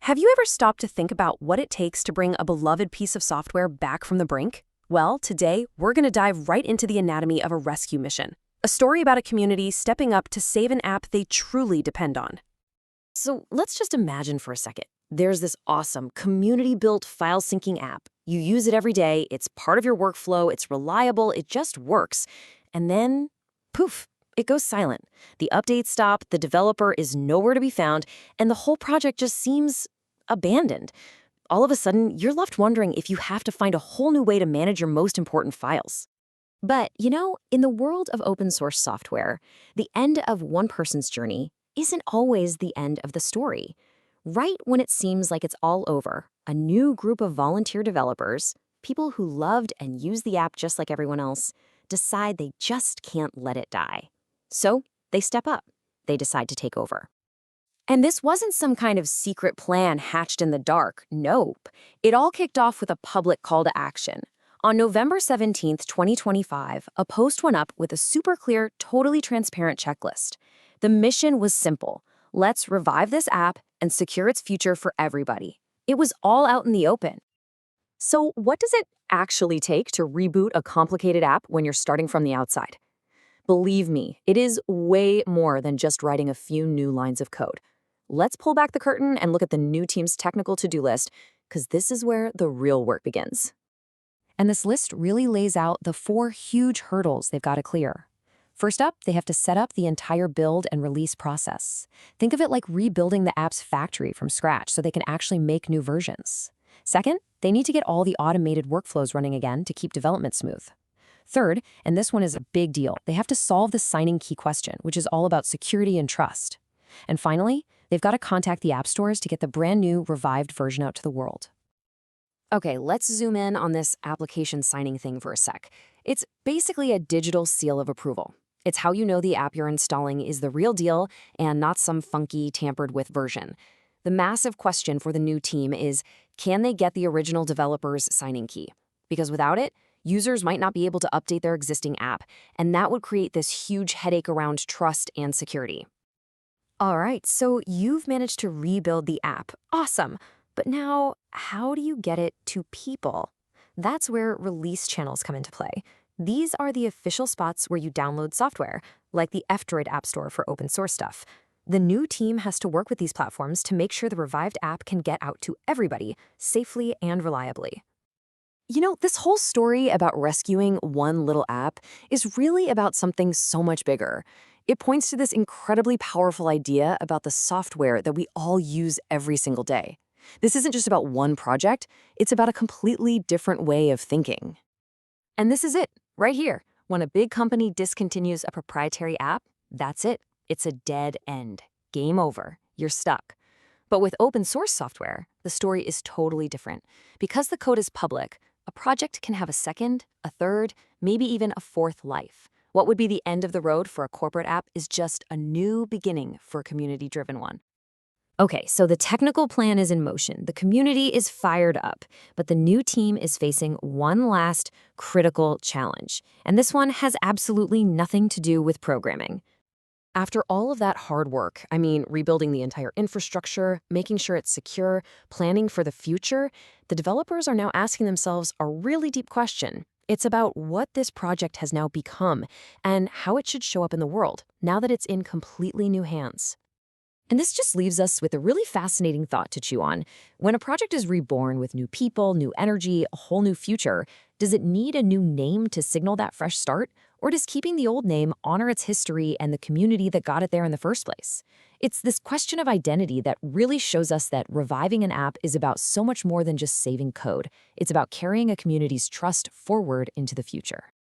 Have you ever stopped to think about what it takes to bring a beloved piece of software back from the brink? Well, today, we're going to dive right into the anatomy of a rescue mission. A story about a community stepping up to save an app they truly depend on. So let's just imagine for a second. There's this awesome community-built file syncing app. You use it every day, it's part of your workflow, it's reliable, it just works. And then, poof, it goes silent. The updates stop, the developer is nowhere to be found, and the whole project just seems abandoned. All of a sudden, you're left wondering if you have to find a whole new way to manage your most important files. But, in the world of open source software, the end of one person's journey isn't always the end of the story. Right when it seems like it's all over, a new group of volunteer developers, people who loved and used the app just like everyone else, decide they just can't let it die. So they step up. They decide to take over. And this wasn't some kind of secret plan hatched in the dark. Nope. It all kicked off with a public call to action. On November 17th, 2025, a post went up with a super clear, totally transparent checklist. The mission was simple. Let's revive this app and secure its future for everybody. It was all out in the open. So what does it actually take to reboot a complicated app when you're starting from the outside? Believe me, it is way more than just writing a few new lines of code. Let's pull back the curtain and look at the new team's technical to-do list, because this is where the real work begins. And this list really lays out the 4 huge hurdles they've got to clear. First up, they have to set up the entire build and release process. Think of it like rebuilding the app's factory from scratch so they can actually make new versions. Second, they need to get all the automated workflows running again to keep development smooth. Third, and this one is a big deal, they have to solve the signing key question, which is all about security and trust. And finally, they've got to contact the app stores to get the brand new, revived version out to the world. Okay, let's zoom in on this application signing thing for a sec. It's basically a digital seal of approval. It's how you know the app you're installing is the real deal and not some funky, tampered-with version. The massive question for the new team is, can they get the original developer's signing key? Because without it, users might not be able to update their existing app, and that would create this huge headache around trust and security. All right, so you've managed to rebuild the app. Awesome. But now, how do you get it to people? That's where release channels come into play. These are the official spots where you download software, like the F-Droid App Store for open source stuff. The new team has to work with these platforms to make sure the revived app can get out to everybody, safely and reliably. This whole story about rescuing one little app is really about something so much bigger. It points to this incredibly powerful idea about the software that we all use every single day. This isn't just about one project, it's about a completely different way of thinking. And this is it, right here. When a big company discontinues a proprietary app, that's it. It's a dead end. Game over. You're stuck. But with open source software, the story is totally different. Because the code is public, a project can have a second, a third, maybe even a fourth life. What would be the end of the road for a corporate app is just a new beginning for a community-driven one. Okay, so the technical plan is in motion. The community is fired up, but the new team is facing one last critical challenge. And this one has absolutely nothing to do with programming. After all of that hard work, rebuilding the entire infrastructure, making sure it's secure, planning for the future, the developers are now asking themselves a really deep question. It's about what this project has now become and how it should show up in the world now that it's in completely new hands. And this just leaves us with a really fascinating thought to chew on. When a project is reborn with new people, new energy, a whole new future, does it need a new name to signal that fresh start? Or does keeping the old name honor its history and the community that got it there in the first place? It's this question of identity that really shows us that reviving an app is about so much more than just saving code. It's about carrying a community's trust forward into the future.